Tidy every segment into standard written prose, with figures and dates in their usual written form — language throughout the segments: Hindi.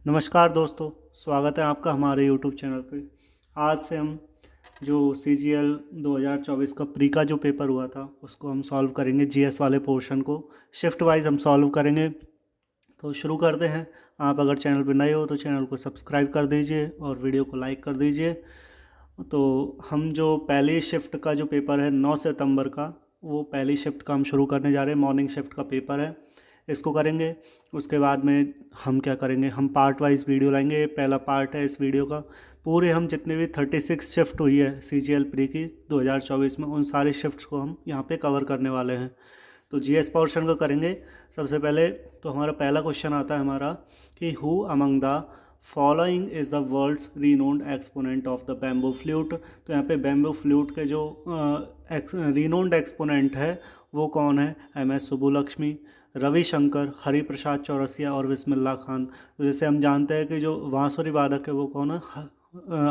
नमस्कार दोस्तों, स्वागत है आपका हमारे यूट्यूब चैनल पे। आज से हम जो CGL 2024 का प्री का जो पेपर हुआ था उसको हम सॉल्व करेंगे। जीएस वाले पोर्शन को शिफ्ट वाइज हम सॉल्व करेंगे। तो शुरू करते हैं। आप अगर चैनल पे नए हो तो चैनल को सब्सक्राइब कर दीजिए और वीडियो को लाइक कर दीजिए। तो हम जो पहली शिफ्ट का जो पेपर है 9 सितंबर का, वो पहली शिफ्ट का हम शुरू करने जा रहे हैं। मॉर्निंग शिफ्ट का पेपर है, इसको करेंगे। उसके बाद में हम क्या करेंगे, हम पार्ट वाइज वीडियो लाएंगे। पहला पार्ट है इस वीडियो का। पूरे हम जितने भी 36 शिफ्ट हुई है CGL प्री की 2024 में, उन सारी शिफ्ट्स को हम यहाँ पे कवर करने वाले हैं। तो जीएस पोर्शन को करेंगे। सबसे पहले तो हमारा पहला क्वेश्चन आता है हमारा कि who among the following is the world's renowned exponent of the bamboo flute. तो यहाँ पे बैम्बू फ्लूट के जो रीनोन्ड एक्सपोनेंट है वो कौन है? MS सुब्बुलक्ष्मी, रविशंकर, हरिप्रसाद चौरसिया और बिस्मिल्लाह खान। तो जैसे हम जानते हैं कि जो बांसुरी वादक है वो कौन है?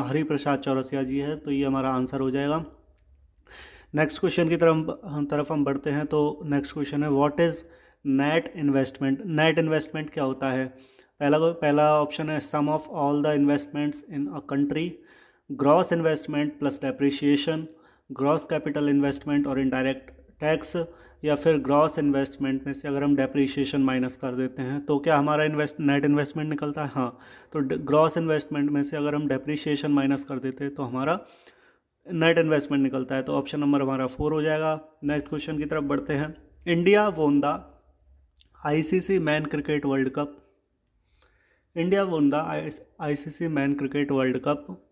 हरिप्रसाद चौरसिया जी है। तो ये हमारा आंसर हो जाएगा। नेक्स्ट क्वेश्चन की तरफ हम बढ़ते हैं। तो नेक्स्ट क्वेश्चन है what is net investment. Net investment क्या होता है? पहला ऑप्शन है sum of all the investments in a country, gross investment plus depreciation, gross capital investment और इनडायरेक्ट टैक्स, या फिर ग्रॉस इन्वेस्टमेंट में से अगर हम डेप्रिसिएशन माइनस कर देते हैं तो क्या हमारा नेट इन्वेस्टमेंट निकलता है? हाँ। तो ग्रॉस इन्वेस्टमेंट में से अगर हम डेप्रिसिएशन माइनस कर देते हैं तो हमारा नेट इन्वेस्टमेंट निकलता है। तो ऑप्शन नंबर हमारा 4 हो जाएगा। नेक्स्ट क्वेश्चन की तरफ बढ़ते हैं। India won the ICC man cricket world cup. India won the ICC man cricket world cup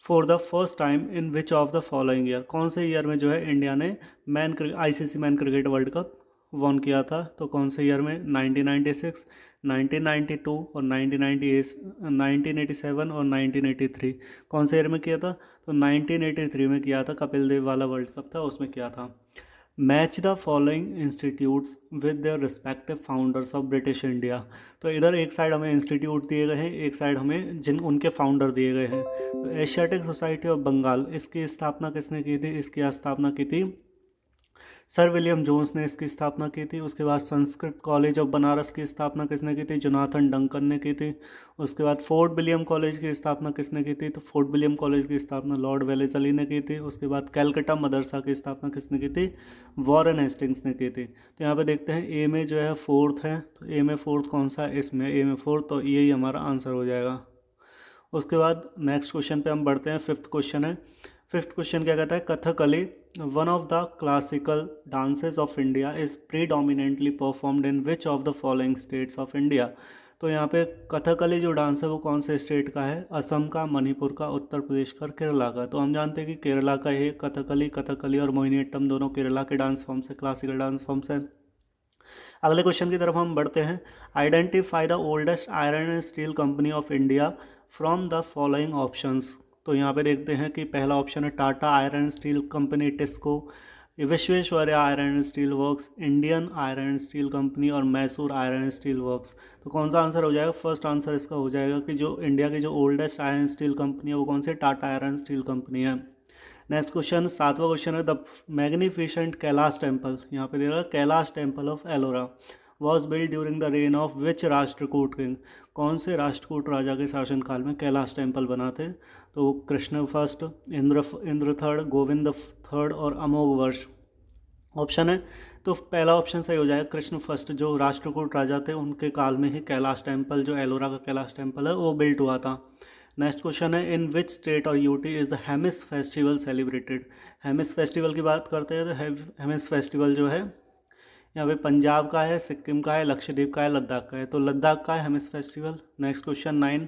for the first time in which of the following year. कौन से ईयर में जो है इंडिया ने ICC man cricket world cup won किया था? तो कौन से ईयर में? 1996, 1992 और 1987 और 1983। कौन से ईयर में किया था? तो 1983 में किया था। कपिल देव वाला वर्ल्ड कप था, उसमें किया था। Match the following institutes with their respective founders of British India. तो इधर एक साइड हमें इंस्टीट्यूट दिए गए हैं, एक साइड हमें उनके फाउंडर दिए गए हैं। तो एशियाटिक सोसाइटी ऑफ बंगाल, इसकी स्थापना किसने की थी? इसकी स्थापना की थी सर विलियम जोन्स ने इसकी स्थापना की थी। उसके बाद संस्कृत कॉलेज ऑफ बनारस की स्थापना किसने की थी? जोनाथन डंकन ने की थी। उसके बाद फोर्ट विलियम कॉलेज की स्थापना किसने की थी? तो फोर्ट विलियम कॉलेज की स्थापना लॉर्ड वेलेस्ली ने की थी। उसके बाद कैलकटा मदरसा की स्थापना किसने की थी? वॉरेन हेस्टिंग्स ने की थी। तो यहाँ पे देखते हैं ए में जो है फोर्थ है, तो ए में फोर्थ कौन सा है? इसमें ए में फोर्थ, तो यही हमारा आंसर हो जाएगा। उसके बाद नेक्स्ट क्वेश्चन पे हम बढ़ते हैं। फिफ्थ क्वेश्चन है। फिफ्थ क्वेश्चन क्या कहता है? Kathakali one of the classical dances of India is predominantly performed in which of the following states of India. तो यहाँ पे कथकली जो डांस है वो कौन से स्टेट का है? असम का, मणिपुर का, उत्तर प्रदेश का, केरला का। तो हम जानते हैं कि केरला का ये कथकली और मोहिनीअट्टम दोनों केरला के डांस फॉर्म्स है, क्लासिकल डांस फॉर्म्स हैं। अगले क्वेश्चन की तरफ हम बढ़ते हैं। Identify the oldest iron and steel company of India from the following options. तो यहाँ पे देखते हैं कि पहला ऑप्शन है Tata iron steel company TISCO, Visvesvaraya iron and steel works, Indian iron and steel company और Mysore iron and steel works. तो कौन सा आंसर हो जाएगा? फर्स्ट आंसर इसका हो जाएगा कि जो इंडिया की जो ओल्डेस्ट आयरन स्टील कंपनी है वो कौन सी? टाटा आयरन स्टील कंपनी है। नेक्स्ट क्वेश्चन, सातवां क्वेश्चन है द मैग्निफिसेंट कैलाश टेम्पल। यहाँ पे दे रहा है Kailash temple of Ellora was build during the rain of which Rashtrakuta king. कौन से राष्ट्रकूट राजा के शासनकाल में कैलाश टेम्पल बना थे? तो Krishna first, Indra third, Govind third और अमोघ वर्ष ऑप्शन है। तो पहला ऑप्शन सही हो जाएगा, कृष्ण फर्स्ट। जो राष्ट्रकूट राजा थे उनके काल में ही कैलाश टेम्पल, जो एलोरा का कैलाश टेम्पल है, वो बिल्ट हुआ था। नेक्स्ट क्वेश्चन है इन विच स्टेट और UT is the Hemis festival celebrated. Hemis festival की बात करते हैं तो हेमिस फेस्टिवल जो है यहाँ पे पंजाब का है, सिक्किम का है, लक्षद्वीप का है, लद्दाख का है। तो लद्दाख का है Hemis festival. Next question 9,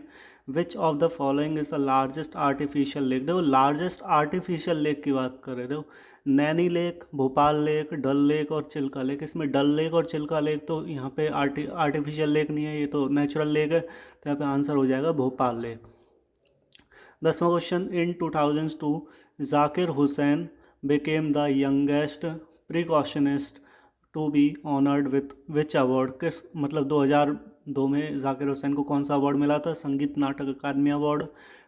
which of the following is the largest artificial lake. देखो लार्जेस्ट आर्टिफिशियल लेक की बात कर रहे। देखो नैनी लेक, भोपाल लेक, डल लेक और चिल्का लेक। इसमें डल लेक और चिल्का लेक तो यहाँ पे आर्टिफिशियल लेक नहीं है, ये तो नेचुरल लेक है। तो यहाँ पे आंसर हो जाएगा भोपाल लेक। 10वां question, in 2002 Zakir Hussain became the youngest percussionist to be honoured with which award. किस मतलब 2002 में जाकिर हुसैन को कौन सा अवार्ड मिला था? संगीत नाटक अकादमी award,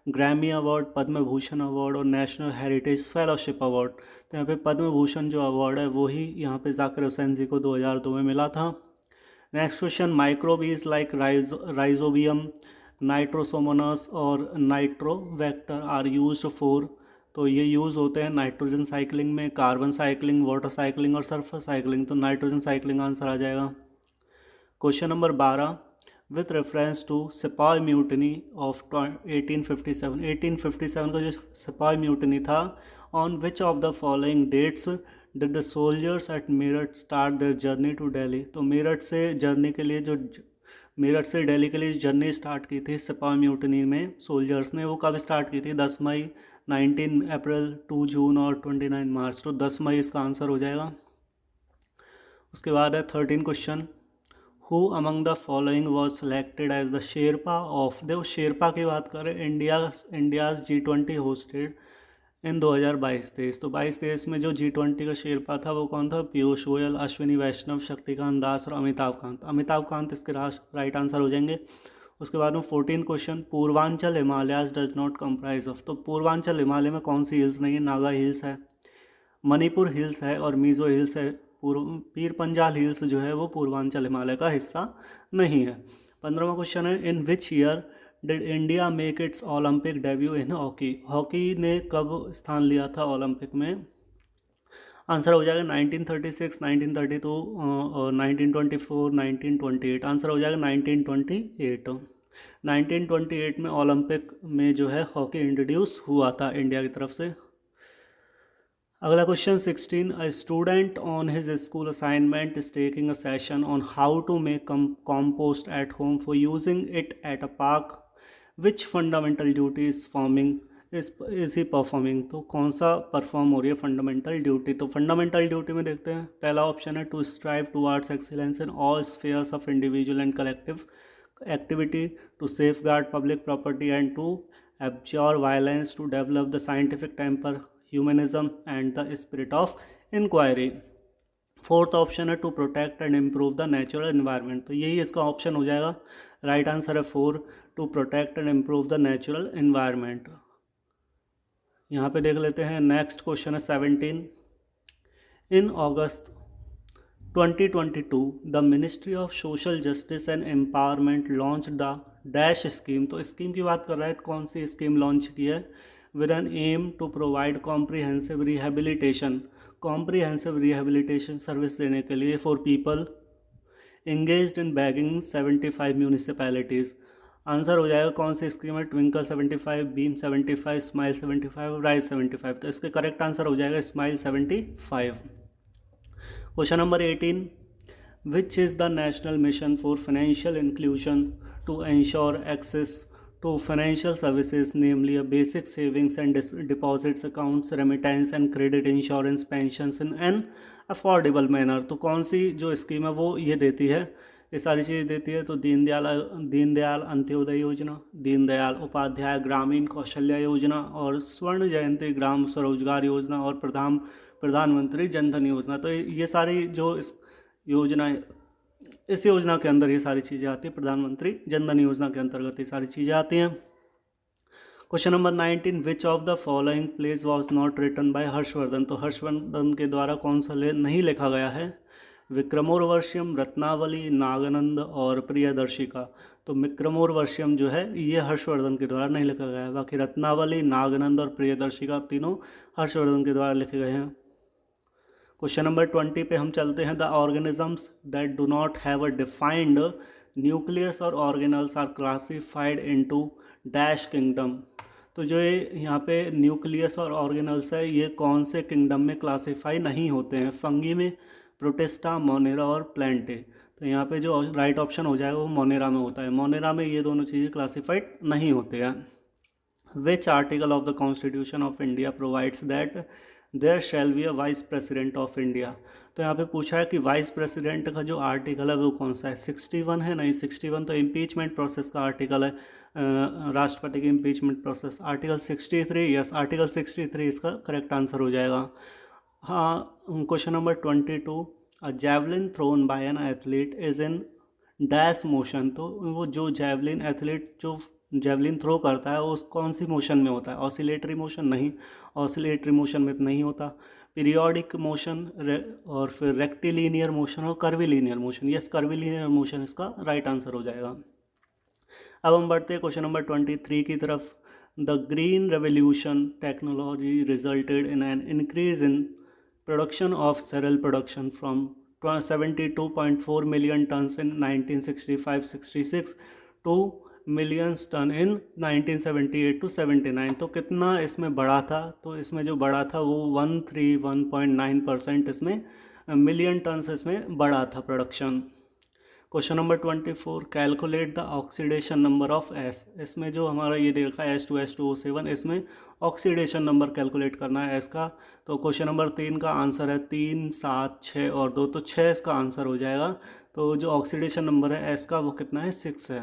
Grammy award, Padma Bhushan award और नेशनल हेरिटेज फेलोशिप अवार्ड। तो यहाँ पे पद्म भूषण जो अवार्ड है वही यहाँ पे जाकिर हुसैन जी को 2002 में मिला था। Next question, microbes like rhizobium nitrosomonas और नाइट्रोवेक्टर आर यूज्ड फॉर, तो ये यूज़ होते हैं नाइट्रोजन साइक्लिंग में, कार्बन साइक्लिंग, वाटर साइक्लिंग और सल्फर साइक्लिंग, तो नाइट्रोजन साइक्लिंग आंसर आ जाएगा। Question number 12, with reference to sipahi mutiny of 1857, 1857 का जो सिपाही म्यूटनी था, on which of the following dates did the soldiers at Meerut start their journey to Delhi, तो मेरठ से जर्नी के लिए जो मेरठ से दिल्ली के लिए जर्नी स्टार्ट की थी सिपाही म्यूटनी में सोल्जर्स ने, वो कब स्टार्ट की थी? 10 मई, 19 अप्रैल, 2 जून और 29 मार्च, तो 10 मई इसका आंसर हो जाएगा। उसके बाद है 13 question, who among the following was selected as the sherpa of, देखो शेरपा की बात करें, इंडियाज G20 होस्टेड इन 2022-23, तो 22-23 में जो G20 का शेरपा था वो कौन था? पीयूष गोयल, अश्विनी वैष्णव, शक्तिकांत दास और अमिताभ कांत। अमिताभ कांत इसके राइट आंसर हो जाएंगे। उसके बाद में 14 question, Purvanchal Himalayas does not comprise of, तो पूर्वांचल हिमालय में कौन सी हिल्स नहीं है? नागा हिल्स है, मणिपुर हिल्स है और मिजो हिल्स है। पीर पंजाल हिल्स जो है वो पूर्वांचल हिमालय का हिस्सा नहीं है। 15वां क्वेश्चन है, in which year did India make its Olympic debut in hockey, hockey ने कब स्थान लिया था ओलंपिक में? आंसर हो जाएगा 1936, 1932 और 1924, 1928, आंसर हो जाएगा 1928। 1928 में ओलंपिक में जो है हॉकी इंट्रोड्यूस हुआ था इंडिया की तरफ से। अगला question 16, a student on his school assignment is taking a session on how to make compost at home for using it at a park, which fundamental duty is he performing, तो कौन सा परफॉर्म हो रही है फंडामेंटल ड्यूटी? तो फंडामेंटल ड्यूटी में देखते हैं, पहला ऑप्शन है to strive towards excellence in all spheres of individual and collective activity, to safeguard public property and to abjure violence, to develop the scientific temper, humanism and the spirit of inquiry। Fourth option है to protect and improve the natural environment, तो यही इसका ऑप्शन हो जाएगा। राइट आंसर है 4, to protect and improve the natural environment. यहाँ पे देख लेते हैं नेक्स्ट क्वेश्चन है 17, in August 2022 the ministry of social justice and empowerment launch the dash scheme, तो स्कीम की बात कर रहा है, कौन सी स्कीम लॉन्च की है? With an aim to provide comprehensive rehabilitation service देने के लिए for people engaged in begging 75 municipalities. Answer हो जाएगा कौन सी स्कीम है? ट्विंकल 75, बीम 75, स्माइल 75 और राइज 75, तो इसका करेक्ट आंसर हो जाएगा smile 75। Question number 18, which is the national mission for financial inclusion to ensure access to financial services, namely basic savings and deposits accounts, remittance and credit insurance, pensions in an affordable manner, तो कौन सी जो स्कीम है वो ये देती है, ये सारी चीज़ देती है? तो दीनदयाल अंत्योदय योजना, दीनदयाल उपाध्याय ग्रामीण कौशल्या योजना और स्वर्ण जयंती ग्राम स्वरोजगार योजना और प्रधानमंत्री जनधन योजना, तो ये सारी जो इस योजना के अंदर ये सारी चीज़ें आती हैं, प्रधानमंत्री जनधन योजना के अंतर्गत ये सारी चीज़ें आती हैं। Question number 19, which of the following plays was not written by Harshavardhan, तो हर्षवर्धन के द्वारा कौन सा नहीं लिखा गया है? विक्रमोर्वशीयम, रत्नावली, नागानंद और प्रियदर्शिका, तो विक्रमोर्वशीयम जो है ये हर्षवर्धन के द्वारा नहीं लिखा गया है, बाकी रत्नावली, नागानंद और प्रियदर्शिका तीनों हर्षवर्धन के द्वारा लिखे गए हैं। क्वेश्चन नंबर 20 पे हम चलते हैं, the organisms that do not have a defined nucleus और organelles are classified into dash kingdom, तो जो ये यहाँ पे न्यूक्लियस और ऑर्गेनल्स है ये कौन से किंगडम में क्लासीफाई नहीं होते हैं? फंगी में, प्रोटिस्टा, मोनेरा और प्लेंटे, तो यहाँ पे जो राइट ऑप्शन हो जाएगा वो मोनेरा में होता है। मोनेरा में ये दोनों चीज़ें क्लासीफाइड नहीं होते हैं। Which article of the constitution of India provides that there shall be a vice president of India, तो यहाँ पे पूछा है कि वाइस प्रेसिडेंट का जो आर्टिकल है वो कौन सा है? 61 है? नहीं, 61 तो इम्पीचमेंट प्रोसेस का आर्टिकल है, राष्ट्रपति की impeachment process. Article 63, yes article 63 इसका करेक्ट आंसर हो जाएगा। हाँ, question number 22, a javelin thrown by an athlete is in dash motion, तो वो जो जैवलिन एथलीट जो जैवलिन थ्रो करता है उस कौन सी मोशन में होता है? Oscillatory motion? नहीं, ऑसिलेटरी मोशन में नहीं होता। पीरियोडिक मोशन और फिर रेक्टिलीनियर मोशन और कर्विलीनियर मोशन, यस कर्विलीनियर मोशन इसका राइट आंसर हो जाएगा। अब हम बढ़ते हैं क्वेश्चन नंबर 23 की तरफ। The green revolution technology resulted in an increase in production of cereal production from 72.4 million tons in 1965-66 to millions ton in 1978 to 79। तो कितना इसमें बढ़ा था? तो इसमें जो बढ़ा था वो 131.9% इसमें मिलियन टन्स इसमें बढ़ा था production. Question number 24, calculate the oxidation number of S. इसमें जो हमारा ये दे रखा है H2SO7, इसमें ऑक्सीडेशन नंबर कैलकुलेट करना है एस का। तो क्वेश्चन नंबर 3 का आंसर है 3, 7, 6 और 2, तो 6 इसका आंसर हो जाएगा। तो जो ऑक्सीडेशन नंबर है एस का वो कितना है? 6 है।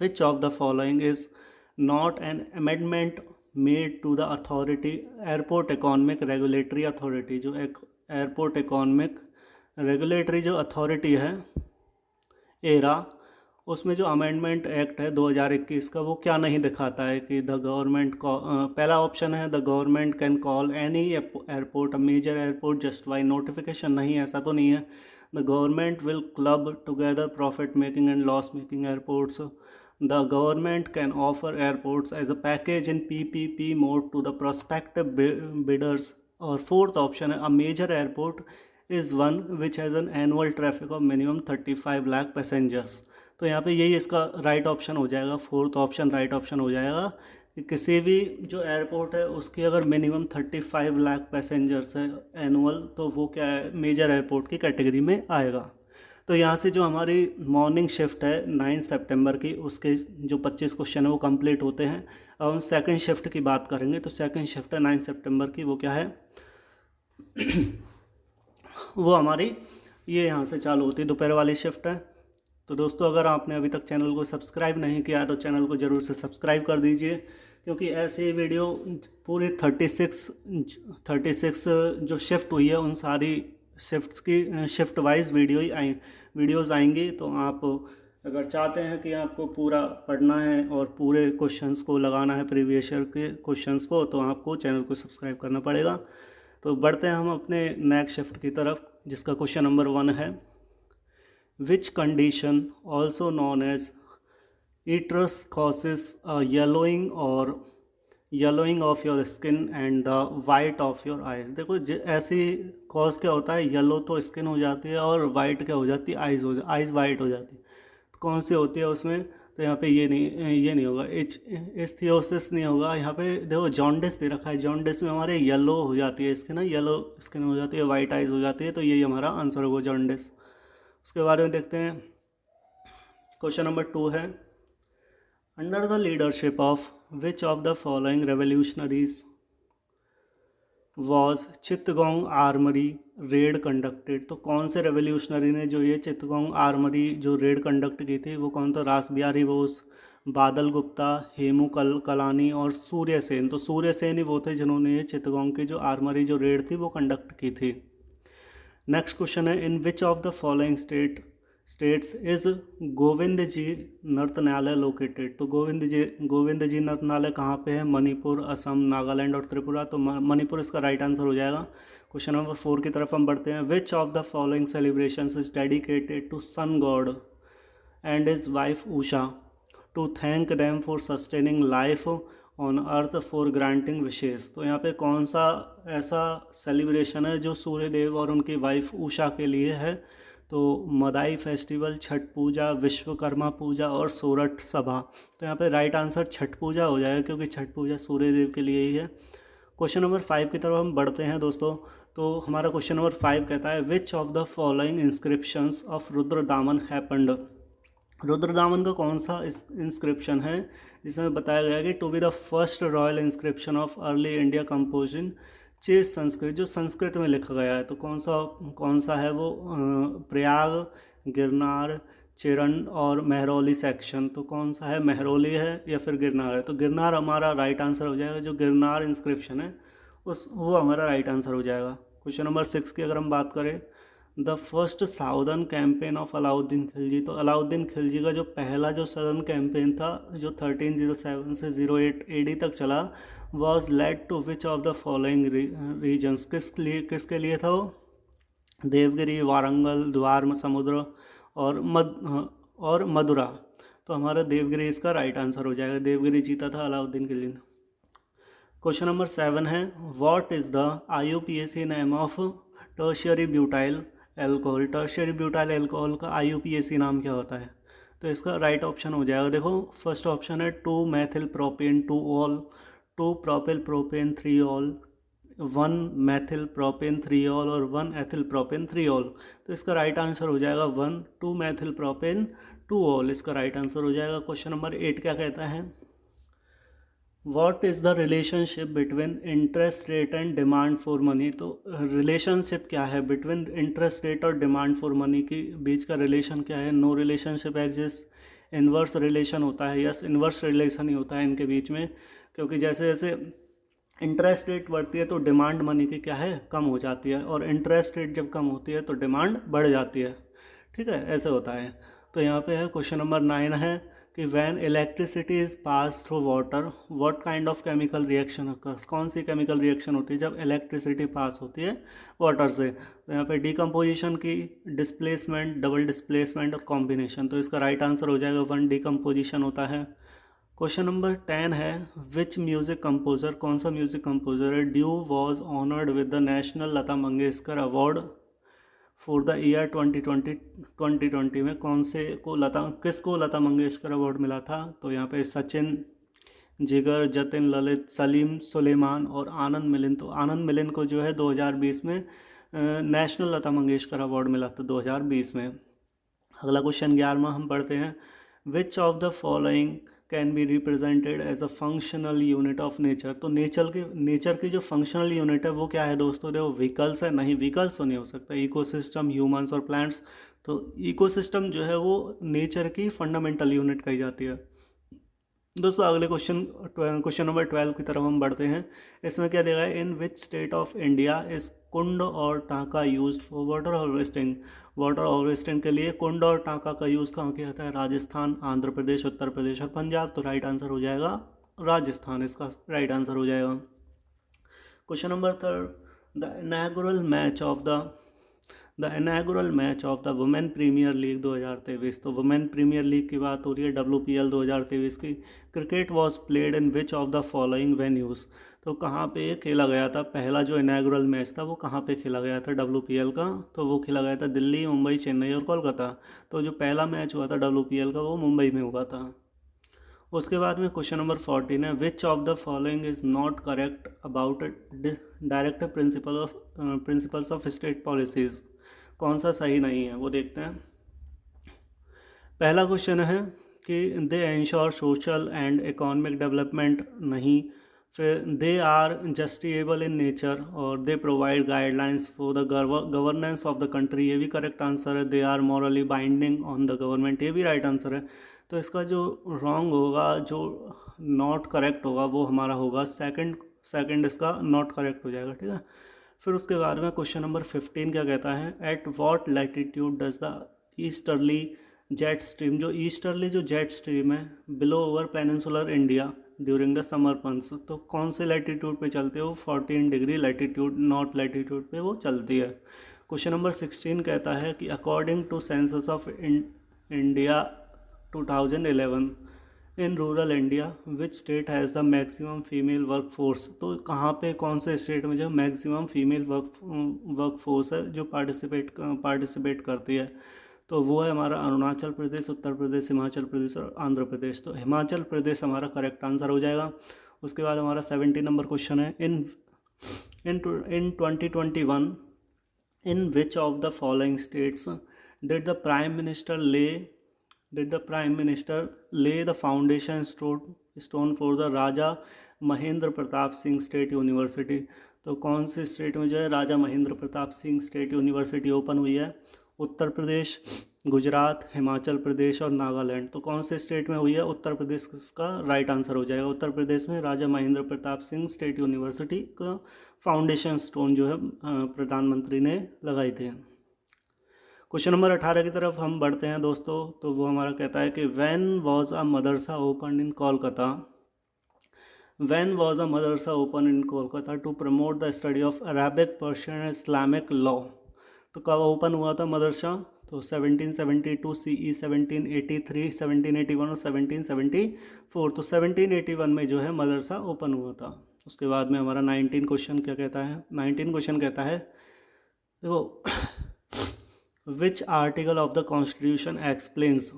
Which of the following is not an amendment made to the authority airport economic regulatory authority. जो एक एयरपोर्ट इकोनॉमिक रेगुलेटरी जो अथॉरिटी है एरा, उसमें जो अमेंडमेंट एक्ट है 2021 का, वो क्या नहीं दिखाता है कि द गवर्नमेंट को पहला ऑप्शन है the government can call any airport a major airport just by notification. नहीं, ऐसा तो नहीं है। The government will club together profit making and loss making airports. The government can offer airports as a package in PPP mode to the prospective bidders. और फोर्थ ऑप्शन है a major airport is one which has an annual traffic of minimum 35 lakh passengers. तो यहाँ पे यही इसका राइट ऑप्शन हो जाएगा, फोर्थ ऑप्शन राइट ऑप्शन हो जाएगा कि किसी भी जो एयरपोर्ट है उसकी अगर मिनिमम 35 लाख पैसेंजर्स है एनुअल, तो वो क्या है, मेजर एयरपोर्ट की कैटेगरी में आएगा। तो यहाँ से जो हमारी मॉर्निंग शिफ्ट है 9 सितंबर की, उसके जो 25 क्वेश्चन है वो कंप्लीट होते हैं। अब हम सेकंड शिफ्ट की बात करेंगे। तो सेकंड शिफ्ट है 9 सितंबर की, वो क्या है वो हमारी ये यहाँ से चालू होती है, दोपहर वाली शिफ्ट है। तो दोस्तों, अगर आपने अभी तक चैनल को सब्सक्राइब नहीं किया है तो चैनल को ज़रूर से सब्सक्राइब कर दीजिए, क्योंकि ऐसे वीडियो पूरी 36 जो शिफ्ट हुई है उन सारी शिफ्ट्स की शिफ्ट वाइज वीडियोज़ आएंगी। तो आप अगर चाहते हैं कि आपको पूरा पढ़ना है और पूरे क्वेश्चंस को लगाना है प्रीवियस ईयर के क्वेश्चंस को, तो आपको चैनल को सब्सक्राइब करना पड़ेगा। तो बढ़ते हैं हम अपने नेक्स्ट शिफ्ट की तरफ, जिसका क्वेश्चन नंबर 1 है। Which condition also known as icterus causes yellowing of your skin and the white of your eyes. देखो, ऐसी कॉज क्या होता है, येलो तो स्किन हो जाती है और वाइट क्या हो जाती है, आइज वाइट हो जाती है। तो कौन सी होती है उसमें? तो यहाँ पे ये नहीं होगा, इच्थियोसिस नहीं होगा। यहाँ पे देखो जॉन्डिस दे रखा है, जॉन्डिस में हमारे येलो हो जाती है स्किन, येलो स्किन हो जाती है, वाइट आइज हो जाती है। तो यही हमारा आंसर होगा, जॉन्डिस। उसके बारे में देखते हैं। क्वेश्चन नंबर 2 है, under the leadership of which of the following revolutionaries was Chittagong armory raid conducted. तो कौन से रेवोल्यूशनरी ने जो ये चित्तगोंग आर्मरी जो रेड कंडक्ट की थी वो कौन था? रास बिहारी बोस, बादल गुप्ता, हेमू कलानी और सूर्य सेन। तो सूर्य सेन ही वो थे जिन्होंने ये चित्तगोंग की जो आर्मरी जो रेड थी वो कंडक्ट की थी। नेक्स्ट क्वेश्चन है, in which of the following states is Govind ji Nrityanalaya located. तो गोविंद जी नृत्यनालय कहाँ पे है? मणिपुर, असम, नागालैंड और त्रिपुरा। तो मणिपुर इसका राइट आंसर हो जाएगा। क्वेश्चन नंबर 4 की तरफ हम बढ़ते हैं। Which of the following celebrations is dedicated to sun god and his wife Usha to thank them for sustaining life on earth for granting wishes. तो यहाँ पे कौन सा ऐसा सेलिब्रेशन है जो सूर्य देव और उनकी वाइफ उषा के लिए है? तो मदाई फेस्टिवल, छठ पूजा, विश्वकर्मा पूजा और सोरठ सभा। तो यहाँ पे राइट आंसर छठ पूजा हो जाएगा, क्योंकि छठ पूजा सूर्य देव के लिए ही है। क्वेश्चन नंबर 5 की तरफ हम बढ़ते हैं दोस्तों। तो हमारा क्वेश्चन नंबर 5 कहता है, which of the following inscriptions of Rudradaman happened. Rudradaman का कौन सा इंस्क्रिप्शन है जिसमें बताया गया कि to be the first royal inscription of early India composing chaste Sanskrit, जो संस्कृत में लिखा गया है। तो कौन सा है वो? प्रयाग, गिरनार, चिरण और महरौली सेक्शन। तो कौन सा है? महरौली है या फिर गिरनार है? तो गिरनार हमारा राइट आंसर हो जाएगा। जो गिरनार इंस्क्रिप्शन है वो हमारा राइट आंसर हो जाएगा। क्वेश्चन नंबर 6 की अगर हम बात करें, the first southern campaign of Alauddin Khilji. तो अलाउद्दीन खिलजी का जो पहला जो सदर्न कैंपेन था, जो 1307 से 08 AD तक चला, was led to which of the following reasons. किसके लिए था वो? देवगिरी, वारंगल, द्वार समुद्र और मदुरा। तो हमारा देवगिरी इसका राइट आंसर हो जाएगा। देवगिरी जीता था अलाउद्दीन खिलजी ने। क्वेश्चन नंबर 7 है, what is the IUPAC name of tertiary butyl alcohol. Tertiary butyl alcohol का IUPAC नाम क्या होता है? तो इसका राइट ऑप्शन हो जाएगा, देखो फर्स्ट ऑप्शन है 2 methyl propane 2 all, 2 propyl propane 3 all, 1 Maithil propane 3 all और 1 एथिल प्रोपेन 3 ऑल। तो इसका राइट आंसर हो जाएगा 1 2 मैथिल प्रोपेन 2 ऑल, इसका राइट आंसर हो जाएगा। क्वेश्चन नंबर 8 क्या कहता है, what is the relationship between interest rate and demand for money. तो रिलेशनशिप क्या है बिटवीन इंटरेस्ट रेट और डिमांड फॉर मनी के बीच का रिलेशन क्या है? No relationship exist, inverse relation होता है, यस इन्वर्स रिलेशन ही होता है इनके बीच में, क्योंकि जैसे जैसे इंटरेस्ट रेट बढ़ती है तो डिमांड मनी की क्या है, कम हो जाती है, और इंटरेस्ट रेट जब कम होती है तो डिमांड बढ़ जाती है। ठीक है, ऐसे होता है। तो यहाँ पे है क्वेश्चन नंबर 9 है कि when electricity is pass through water what kind of chemical reaction occurs. कौन सी केमिकल रिएक्शन होती है जब इलेक्ट्रिसिटी पास होती है वाटर से? तो यहाँ पे डिकम्पोजिशन की, डिस्प्लेसमेंट, डबल डिस्प्लेसमेंट और कॉम्बिनेशन। तो इसका राइट आंसर हो जाएगा 1 डिकम्पोजिशन होता है। क्वेश्चन नंबर 10 है, विच म्यूज़िक कंपोज़र, कौन सा म्यूज़िक कंपोज़र है due was honoured with the national Lata Mangeshkar award for the year 2020 में कौन से को किसको लता मंगेशकर अवार्ड मिला था? तो यहाँ पे सचिन, जिगर, जतिन, ललित, सलीम सुलेमान और आनंद मिलिंद। तो आनंद मिलिंद को जो है 2020 में नेशनल लता मंगेशकर अवार्ड मिला था 2020 में। अगला क्वेश्चन 11वां हम पढ़ते हैं, which of the following can be represented as a functional unit of nature. तो नेचर की जो फंक्शनल यूनिट है वो क्या है दोस्तों? देखो व्हीकल्स है, नहीं व्हीकल्स तो नहीं हो सकता, इकोसिस्टम, ह्यूमंस और प्लांट्स। तो इकोसिस्टम जो है वो नेचर की फंडामेंटल यूनिट कही जाती है। दोस्तों अगले क्वेश्चन नंबर 12 की तरफ हम बढ़ते हैं। इसमें क्या दिया है, in which state of India is kund और taanka used for water harvesting. Water harvesting के लिए कुंड और टांका का यूज़ कहाँ किया जाता है? राजस्थान, आंध्र प्रदेश, उत्तर प्रदेश और पंजाब। तो राइट आंसर हो जाएगा राजस्थान, इसका राइट आंसर हो जाएगा। Question number 3, the inaugural match of the women premier league 2023। तो वुमेन प्रीमियर लीग की बात हो रही है, WPL 2023 की। Cricket was played in which of the following venues. तो कहाँ पे खेला गया था? पहला जो इनैगुरल मैच था वो कहाँ पे खेला गया था WPL का? तो वो खेला गया था दिल्ली, मुंबई, चेन्नई और कोलकाता। तो जो पहला मैच हुआ था WPL का वो मुंबई में हुआ था। उसके बाद में क्वेश्चन नंबर 14 है, which of the following is not correct about directive principles of state policies. कौन सा सही नहीं है वो देखते हैं। पहला क्वेश्चन है कि they ensure social and economic development, नहीं। फिर they are justiciable in nature, और they provide guidelines for the governance of the country, ये भी करेक्ट आंसर है। They are morally binding on the government, ये भी राइट आंसर है। तो इसका जो रॉन्ग होगा, जो नॉट करेक्ट होगा वो हमारा होगा सेकंड इसका नॉट करेक्ट हो जाएगा। ठीक है, फिर उसके बाद में क्वेश्चन नंबर 15 क्या कहता है, at what latitude does the easterly jet stream. जो ईस्टर्ली जो जेट स्ट्रीम है blow over peninsular India during the summer months, तो कौन से लैटिट्यूड पे चलते हो? 14 डिग्री लैटिट्यूड, नॉर्थ लैटिट्यूड पे वो चलती है। क्वेश्चन नंबर 16 कहता है कि according to census of India 2011 in rural India which state has the maximum female work force. तो कहाँ पे, कौन से स्टेट में जो मैक्सिमम फीमेल वर्क फोर्स है जो पार्टिसिपेट करती है? तो वो है हमारा अरुणाचल प्रदेश, उत्तर प्रदेश, हिमाचल प्रदेश और आंध्र प्रदेश। तो हिमाचल प्रदेश हमारा करेक्ट आंसर हो जाएगा। उसके बाद हमारा 17 नंबर क्वेश्चन है, in 2021 in which of the following states did the prime minister lay the foundation stone for the Raja Mahendra Pratap Singh state university. तो कौन से स्टेट में जो है Raja Mahendra Pratap Singh state university open हुई है? उत्तर प्रदेश, गुजरात, हिमाचल प्रदेश और नागालैंड। तो कौन से स्टेट में हुई है? उत्तर प्रदेश का राइट आंसर हो जाएगा। उत्तर प्रदेश में राजा महेंद्र प्रताप सिंह स्टेट यूनिवर्सिटी का फाउंडेशन स्टोन जो है प्रधानमंत्री ने लगाई थी। क्वेश्चन नंबर 18 की तरफ हम बढ़ते हैं दोस्तों। तो वो हमारा कहता है कि when was a madrasa open in Kolkata, when was a madrasa open in Kolkata to promote the study of Arabic, Persian, Islamic law. तो कब ओपन हुआ था मदरसा? तो 1772 CE, 1783, 1781 और 1774। तो 1781 में जो है मदरसा ओपन हुआ था। उसके बाद में हमारा 19 क्वेश्चन क्या कहता है, 19 क्वेश्चन कहता है देखो, विच article of the constitution explains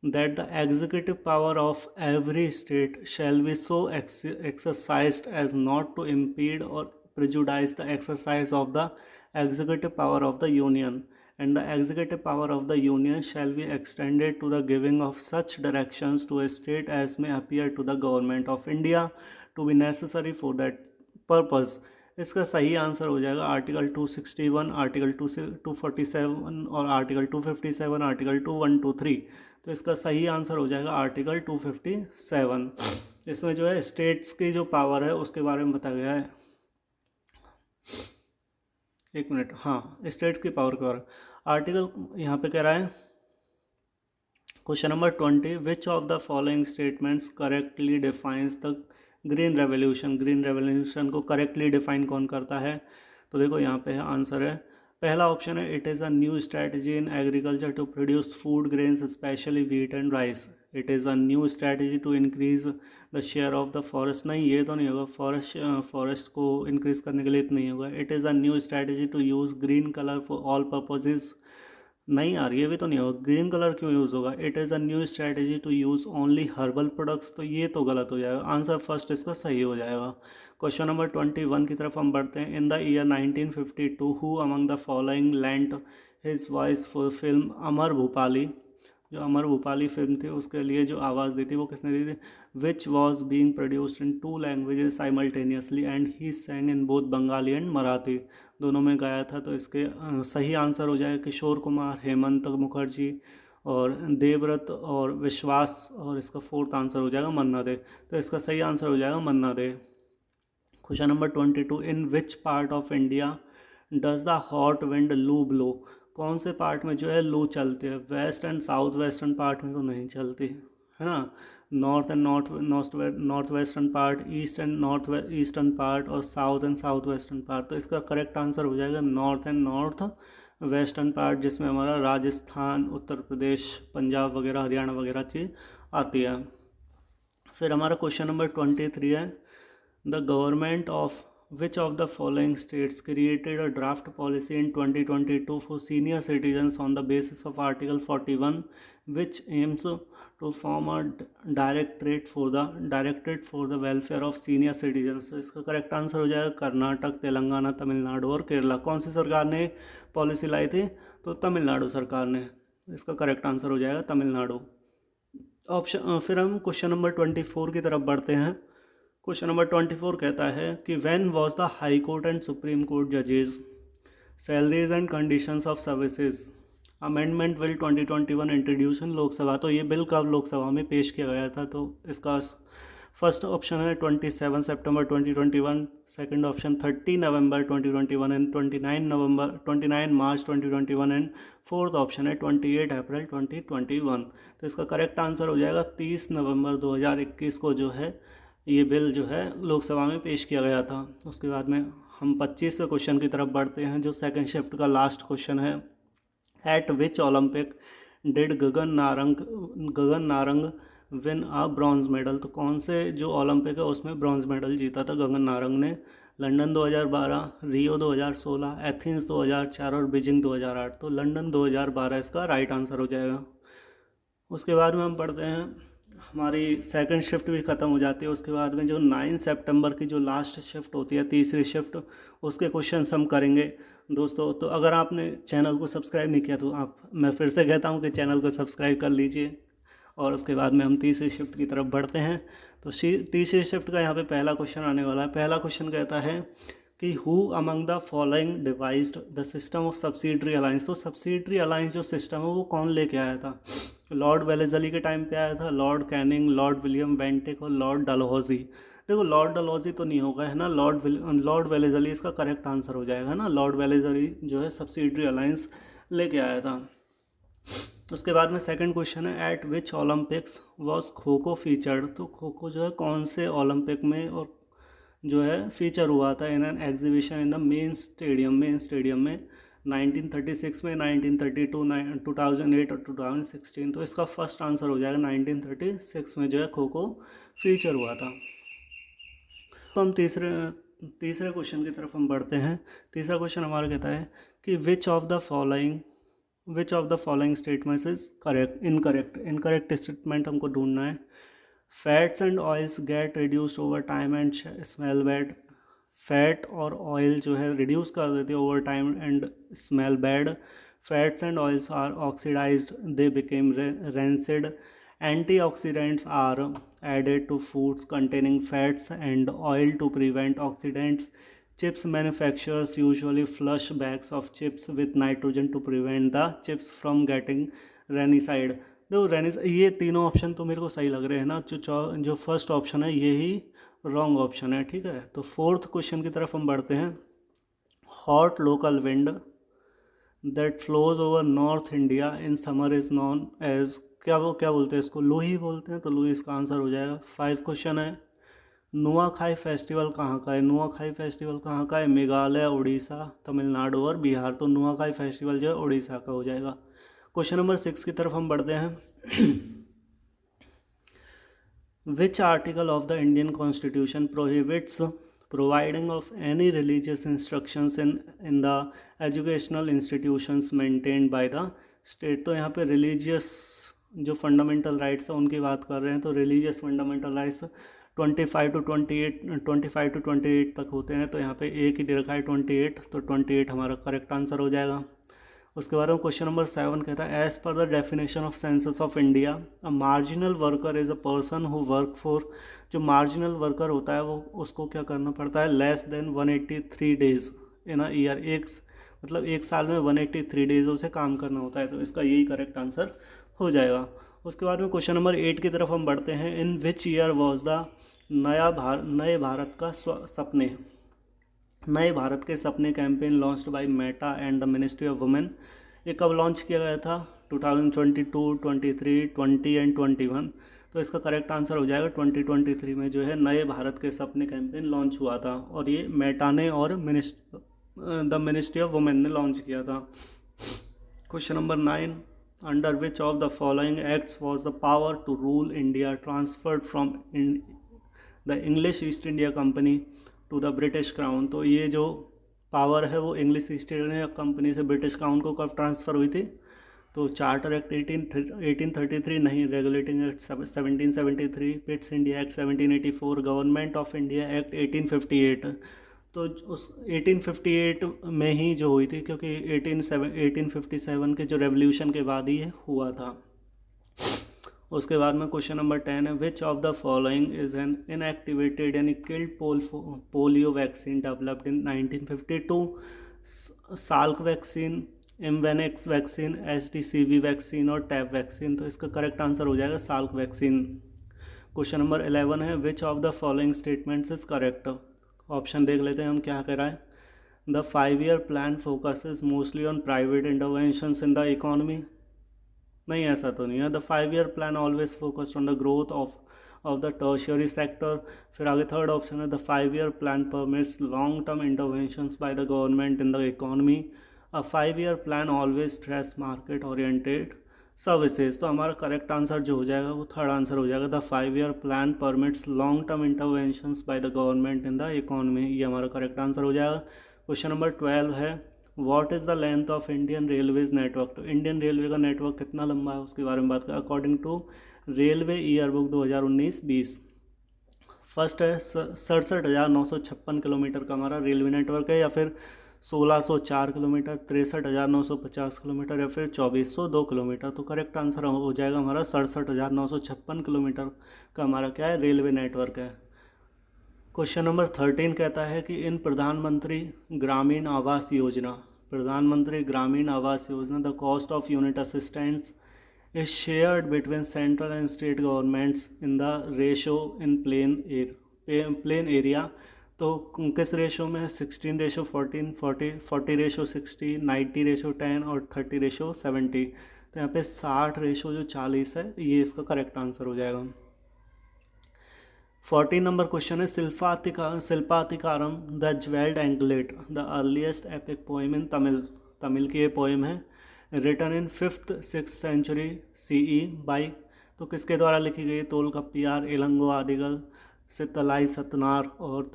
that the executive power of every state shall be so exercised as not to impede or prejudice the exercise of the executive power of the union, and the executive power of the union shall be extended to the giving of such directions to a state as may appear to the government of India to be necessary for that purpose। इसका सही आंसर हो जाएगा आर्टिकल 261, आर्टिकल 247 और आर्टिकल 257, आर्टिकल 2123। तो इसका सही आंसर हो जाएगा आर्टिकल 257। इसमें जो है स्टेट्स की जो पावर है उसके बारे में बताया गया है। एक मिनट, हाँ, स्टेट्स की पावर के बारे में आर्टिकल यहाँ पे कह रहा है। Question number 20, which of the following statements correctly defines the green revolution. Green revolution को करेक्टली डिफाइन कौन करता है? तो देखो यहाँ पे आंसर है, पहला ऑप्शन है, it is a new strategy in agriculture to produce food grains specially wheat and rice. It is a new strategy to increase the share of the forest. नहीं, ये तो नहीं होगा, फॉरेस्ट को इंक्रीज करने के लिए तो नहीं होगा। It is a new strategy to use green colour for all purposes. नहीं यार, ये भी तो नहीं होगा, ग्रीन कलर क्यों यूज़ होगा? It is a new strategy to use only herbal products. तो ये तो गलत हो जाएगा, आंसर फर्स्ट इसका सही हो जाएगा। क्वेश्चन नंबर 21 की तरफ हम बढ़ते हैं। In the year 1952 who among the following lent his voice for film Amar Bhupali. जो अमर भूपाली फिल्म थी उसके लिए जो आवाज़ दी थी वो किसने दी थी? Which was being produced in 2 languages simultaneously and he sang in both Bengali and Marathi. दोनों में गाया था। तो इसके सही आंसर हो जाएगा किशोर कुमार, हेमंत मुखर्जी और देवव्रत और विश्वास, और इसका फोर्थ आंसर हो जाएगा मन्ना दे। तो इसका सही आंसर हो जाएगा Manna Dey. Question number 22, in which part of India does the hot wind loo blow. कौन से पार्ट में जो है लू चलती है? West and south western part में तो नहीं चलती है ना, north and north western part, east and north eastern part और south and south western part. तो इसका करेक्ट आंसर हो जाएगा north and north western part, जिसमें हमारा राजस्थान, उत्तर प्रदेश, पंजाब वगैरह, हरियाणा वगैरह चीज़ आती है। फिर हमारा क्वेश्चन नंबर 23 है, the government of which of the following states created a draft policy in 2022 for senior citizens on the basis of Article 41, which aims to form a directorate for the welfare of senior citizens। तो इसका करेक्ट आंसर हो जाएगा कर्नाटक, तेलंगाना, तमिलनाडु और केरला। कौन सी सरकार ने पॉलिसी लाई थी? तो तमिलनाडु सरकार ने। इसका करेक्ट आंसर हो जाएगा तमिलनाडु। ऑप्शन फिर हम क्वेश्चन नंबर 24 की तरफ बढ़ते हैं। क्वेश्चन नंबर 24 कहता है कि when was the high court and supreme court जजेस salaries and conditions of services amendment bill 2021 introduce in Lok Sabha. तो ये बिल कब लोकसभा में पेश किया गया था? तो इसका फर्स्ट ऑप्शन है 27 सितंबर 2021, second option 30 November 2021 and 29 March 2021 and fourth option है 28 अप्रैल 2021। तो इसका करेक्ट आंसर हो जाएगा 30 नवंबर 2021 को जो है ये बिल जो है लोकसभा में पेश किया गया था। उसके बाद में हम 25वें क्वेश्चन की तरफ बढ़ते हैं, जो सेकंड शिफ्ट का लास्ट क्वेश्चन है। Eight which Olympic did Gagan Narang win a bronze medal. तो कौन से जो ओलंपिक है उसमें ब्रॉन्ज मेडल जीता था गगन नारंग ने? लंदन 2012, रियो 2016, एथेंस 2004 और बीजिंग 2008। तो लंदन 2012 इसका राइट आंसर हो जाएगा। उसके बाद में हम पढ़ते हैं, हमारी सेकंड शिफ्ट भी ख़त्म हो जाती है। उसके बाद में जो 9 सितंबर की जो लास्ट शिफ्ट होती है, तीसरी शिफ्ट, उसके क्वेश्चंस हम करेंगे दोस्तों। तो अगर आपने चैनल को सब्सक्राइब नहीं किया तो मैं फिर से कहता हूँ कि चैनल को सब्सक्राइब कर लीजिए। और उसके बाद में हम तीसरी शिफ्ट की तरफ बढ़ते हैं। तो तीसरी शिफ्ट का यहाँ पे पहला क्वेश्चन आने वाला है। पहला क्वेश्चन कहता है कि who among the following devised the system of subsidiary alliance. तो सब्सिडरी अलायंस जो सिस्टम है वो कौन लेके आया था? लॉर्ड वेलेजली के टाइम पे आया था, Lord Canning, Lord William Bentinck और लॉर्ड डलहौजी। देखो लॉर्ड डलहौजी तो नहीं होगा, है ना, लॉर्ड वेलेजली इसका करेक्ट आंसर हो जाएगा ना। लॉर्ड वेलेजली जो है सब्सिडरी अलायंस लेके आया था। उसके बाद में सेकंड क्वेश्चन है, eight which Olympics was kho kho featured. तो खो खो जो है कौन से ओलंपिक में और जो है फीचर हुआ था in an exhibition in the main stadium में 1936 में, 1932, 2008 और 2016। तो इसका फर्स्ट आंसर हो जाएगा 1936 में जो है खो खो फीचर हुआ था। तो हम तीसरे क्वेश्चन की तरफ हम बढ़ते हैं। तीसरा क्वेश्चन हमारा कहता है कि which of the following statements is correct, incorrect statement हमको ढूंढना है। Fats and oils get reduce over time and smell bad. Fat और ऑयल जो है रिड्यूस कर देते हैं over time and smell bad. Fats and oils are oxidised, they became rancid. Antioxidants are added to foods containing fats and oil to prevent oxidants. Chips manufacturers usually flush bags of chips with nitrogen to prevent the chips from getting rancid. देखो ये तीनों ऑप्शन तो मेरे को सही लग रहे हैं ना। जो फर्स्ट ऑप्शन है ये ही रॉन्ग ऑप्शन है, ठीक है। तो फोर्थ क्वेश्चन की तरफ हम बढ़ते हैं। Hot local wind that flows over north India in summer is known as, क्या बोलते हैं इसको, लूही बोलते हैं। तो लूही इसका आंसर हो जाएगा। 5 क्वेश्चन है, नुआखाई फेस्टिवल कहाँ का है? नुआखाई फेस्टिवल कहाँ का है? मेघालय, उड़ीसा, तमिलनाडु और बिहार। तो नुआखाई फेस्टिवल जो है उड़ीसा का हो जाएगा। क्वेश्चन नंबर 6 की तरफ हम बढ़ते हैं। Which article of the Indian constitution prohibits providing of any religious instructions in the educational institutions maintained by the state। तो यहाँ पे रिलीजियस जो फंडामेंटल राइट्स है उनकी बात कर रहे हैं। तो रिलीजियस फंडामेंटल राइट्स 25 to 28 तक होते हैं। तो यहाँ पे एक ही दे रखा है 28, तो 28 हमारा करेक्ट आंसर हो जाएगा। उसके बाद में क्वेश्चन नंबर 7 कहता है as per the definition of census of India a marginal worker is a person who work for. जो मार्जिनल वर्कर होता है वो उसको क्या करना पड़ता है? Less than 183 days in a year. मतलब एक साल में 183 डेज उसे काम करना होता है। तो इसका यही करेक्ट आंसर हो जाएगा। उसके बाद में क्वेश्चन नंबर 8 की तरफ हम बढ़ते हैं। इन विच ईयर वॉज द नए भारत का सपने, नए भारत के सपने campaign launched by Meta and the ministry of women. ये कब लॉन्च किया गया था? 2022, 23, 20 एंड 21। तो इसका करेक्ट आंसर हो जाएगा 2023 में जो है नए भारत के सपने कैंपेन लॉन्च हुआ था। और ये मेटा ने और द मिनिस्ट्री ऑफ वुमेन ने लॉन्च किया था। Question number 9, under which of the following acts was the power to rule India transferred from the English East India Company to the British crown. तो ये जो पावर है वो इंग्लिश ईस्ट इंडिया कंपनी से ब्रिटिश क्राउन को कब ट्रांसफ़र हुई थी? तो चार्टर एक्ट 1833 नहीं, regulating act 1773, Pitt's India act 1784, government of India act 1858। तो उस 1858 में ही जो हुई थी, क्योंकि 1857 के जो रेवोल्यूशन के बाद ही ये हुआ था। उसके बाद में क्वेश्चन नंबर 10 है which of the following is an inactivated यानी killed polio vaccine developed in 1952? Salk vaccine, Imvanex vaccine, HTCV vaccine और टैब वैक्सीन। तो इसका करेक्ट आंसर हो जाएगा साल्क वैक्सीन। क्वेश्चन नंबर 11 है which of the following statements is correct? Option देख लेते हैं हम क्या कह रहा है। The 5-year plan focuses mostly on private interventions in the economy. नहीं, ऐसा तो नहीं है। The 5-year plan always focused on the growth of the tertiary sector. फिर आगे थर्ड ऑप्शन है the 5-year plan permits long term interventions by the government in the economy. A 5-year plan always stress market oriented services. तो हमारा करेक्ट आंसर जो हो जाएगा वो थर्ड आंसर हो जाएगा the 5-year plan permits long term interventions by the government in the economy. ये हमारा करेक्ट आंसर हो जाएगा। क्वेश्चन नंबर 12 है what is the length of Indian railways network? तो इंडियन रेलवे का नेटवर्क कितना लंबा है उसके बारे में बात करें according to railway year book 2019-20। First है 67,956 किलोमीटर का हमारा रेलवे नेटवर्क है, या फिर 1604 किलोमीटर, 63,950 किलोमीटर, या फिर 2402 किलोमीटर। तो करेक्ट आंसर हो जाएगा हमारा 67,956 किलोमीटर का हमारा क्या है? रेलवे नेटवर्क है। क्वेश्चन नंबर 13 कहता है कि इन प्रधानमंत्री Gramin Awas Yojana the cost of unit assistance is shared between central and state governments in the ratio in plain area. तो किस रेशो में है? 16:14, 40:60, 90:10 और 30:70। तो यहाँ पे 60:40 है, ये इसका करेक्ट आंसर हो जाएगा। 14 नंबर क्वेश्चन है Silappatikaram the jewelled anklet the earliest epic poem in Tamil. Tamil की ये पोएम है। Written in 5th 6th century CE by, तो किसके द्वारा लिखी गई? तोलकप्पियार, इलंगो आदिगल, सित्तलाई सतनार और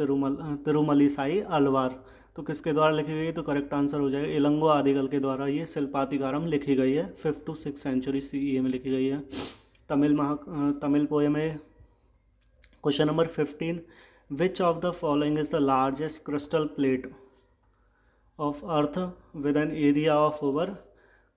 तिरुमली साई अलवार। तो किसके द्वारा लिखी गई? तो करेक्ट आंसर हो जाएगा इलंगो आदिगल के द्वारा ये शिल्पातिकारम लिखी गई है। 5th to 6th century CE में लिखी गई है। तमिल पोएम है। Question number 15, which of the following is the largest crystal plate of earth with an area of over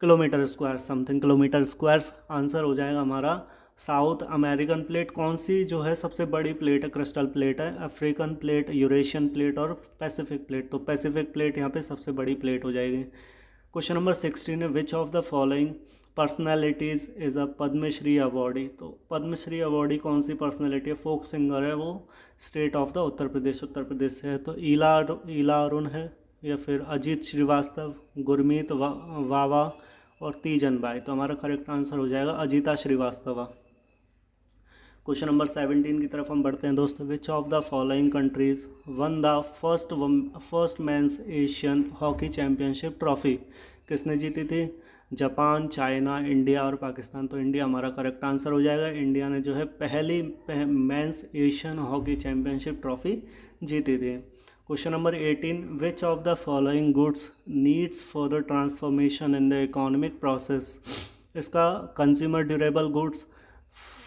kilometre square, something kilometre squares. Answer हो जाएगा हमारा साउथ अमेरिकन प्लेट। कौन सी जो है सबसे बड़ी प्लेट है? क्रिस्टल प्लेट है। अफ्रीकन प्लेट, यूरेशियन प्लेट और पैसिफिक प्लेट। तो पैसिफिक प्लेट यहाँ पे सबसे बड़ी प्लेट हो जाएगी। क्वेश्चन नंबर 16 है, which of the following personalities is a Padma Shri awardee. तो पद्मश्री अवॉर्डी कौन सी पर्सनैलिटी है? फोक सिंगर है वो, state of the Uttar Pradesh से है। तो ईला अरुण है, या फिर अजीत श्रीवास्तव, गुरमीत वावा और तीजन बाई। तो हमारा करेक्ट आंसर हो जाएगा अजीता श्रीवास्तवा। क्वेश्चन नंबर 17 की तरफ हम बढ़ते हैं दोस्तों। Which of the following countries won the first men's Asian hockey championship trophy. किसने जीती थी? जापान, चाइना, इंडिया और पाकिस्तान। तो इंडिया हमारा करेक्ट आंसर हो जाएगा। इंडिया ने जो है पहली men's Asian hockey championship trophy जीती थी। Question number 18, which of the following goods needs further transformation in the economic process. इसका consumer durable goods,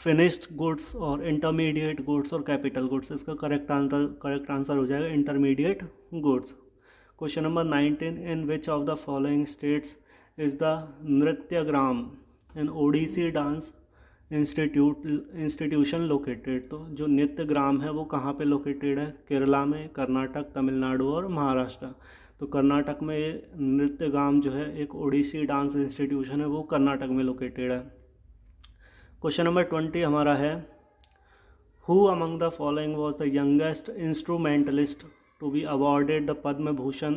finished goods और इंटरमीडिएट गुड्स और कैपिटल गुड्स। इसका करेक्ट आंसर हो जाएगा intermediate goods. Question number 19, in which of the following states is the Nrityagram in Odissi dance institution located. तो जो नृत्यग्राम है वो कहाँ पे लोकेटेड है? केरला में, कर्नाटक, तमिलनाडु और महाराष्ट्र। तो कर्नाटक में नृत्यग्राम जो है एक ओडिसी डांस इंस्टीट्यूशन है वो कर्नाटक में लोकेटेड है। क्वेश्चन नंबर 20 हमारा है, who among the following was the youngest instrumentalist to be awarded the Padma Bhushan,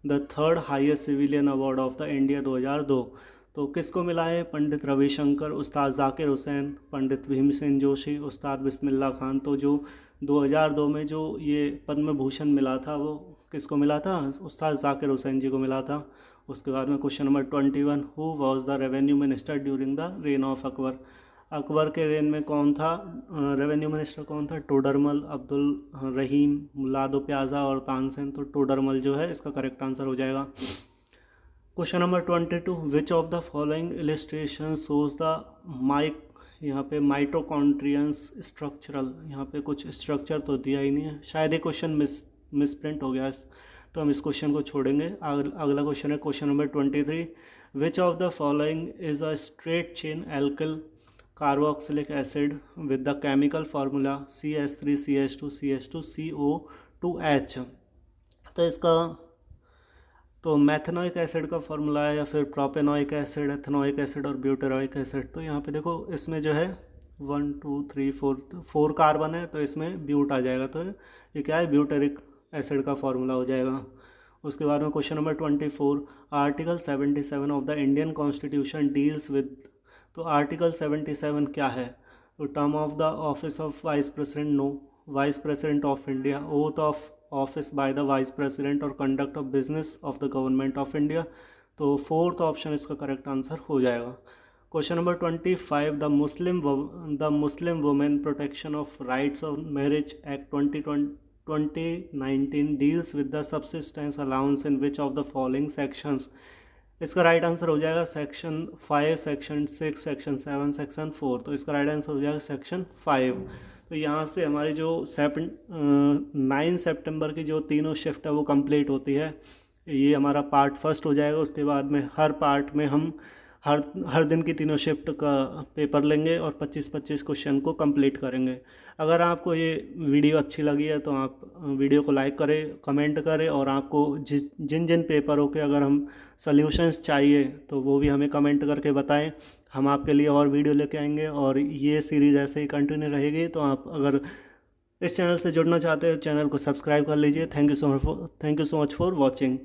the third highest civilian award of the India 2002। तो किसको मिला है? पंडित रविशंकर, उस्ताद जाकिर हुसैन, पंडित भीमसेन जोशी, उस्ताद बिस्मिल्लाह खान। तो जो 2002 में जो ये पद्म भूषण मिला था वो किसको मिला था? उस्ताद जाकिर हुसैन जी को मिला था। उसके बाद में question number 21, who was the revenue minister during the rain of Akbar. Akbar के रेन में कौन था रेवेन्यू मिनिस्टर? कौन था? टोडरमल, अब्दुल रहीम, मुलादो प्याजा और तानसेन। तो टोडरमल जो है इसका करेक्ट आंसर हो जाएगा। Question number 22, which of the following illustration shows the यहाँ पे माइटोकॉन्ड्रियंस स्ट्रक्चरल। यहाँ पे कुछ स्ट्रक्चर तो दिया ही नहीं है, शायद ये क्वेश्चन मिसप्रिंट हो गया, तो हम इस क्वेश्चन को छोड़ेंगे। अगला क्वेश्चन है question number 23, which of the following is a straight chain alkyl carboxylic acid with the chemical formula CH3CH2CH2CO2H। तो इसका तो मैथेनोइक एसिड का फार्मूला है, या फिर प्रोपेनोइक एसिड, एथेनोइक एसिड और ब्यूटेरोइक एसिड। तो यहाँ पे देखो इसमें जो है 1 2 3 4 कार्बन है, तो इसमें ब्यूट आ जाएगा। तो ये क्या है? ब्यूटेरिक एसिड का फार्मूला हो जाएगा। उसके बाद में question number 24, article 77 of the Indian constitution deals with. तो आर्टिकल 77 क्या है? तो term of the office of vice president, no. Vice president of India, oath of office by the vice president और conduct of business of the government of India. तो फोर्थ ऑप्शन इसका करेक्ट आंसर हो जाएगा। Question number 25, the Muslim women protection of rights of marriage act 2019 deals with the subsistence allowance in which of the following sections. इसका राइट आंसर हो जाएगा सेक्शन 5, सेक्शन 6, सेक्शन 7, सेक्शन 4। तो इसका राइट आंसर हो जाएगा सेक्शन 5। तो यहाँ से हमारी जो 9 सितंबर की जो तीनों शिफ्ट है वो कंप्लीट होती है। ये हमारा पार्ट फर्स्ट हो जाएगा। उसके बाद में हर पार्ट में हम हर दिन की तीनों शिफ्ट का पेपर लेंगे और 25-25 क्वेश्चन को कंप्लीट करेंगे। अगर आपको ये वीडियो अच्छी लगी है तो आप वीडियो को लाइक करें, कमेंट करें, और आपको जिन जिन पेपरों के अगर हम सॉल्यूशंस चाहिए तो वो भी हमें कमेंट करके बताएं। हम आपके लिए और वीडियो लेके आएंगे और ये सीरीज़ ऐसे ही कंटिन्यू रहेगी। तो आप अगर इस चैनल से जुड़ना चाहते हो चैनल को सब्सक्राइब कर लीजिए। Thank you so much for watching.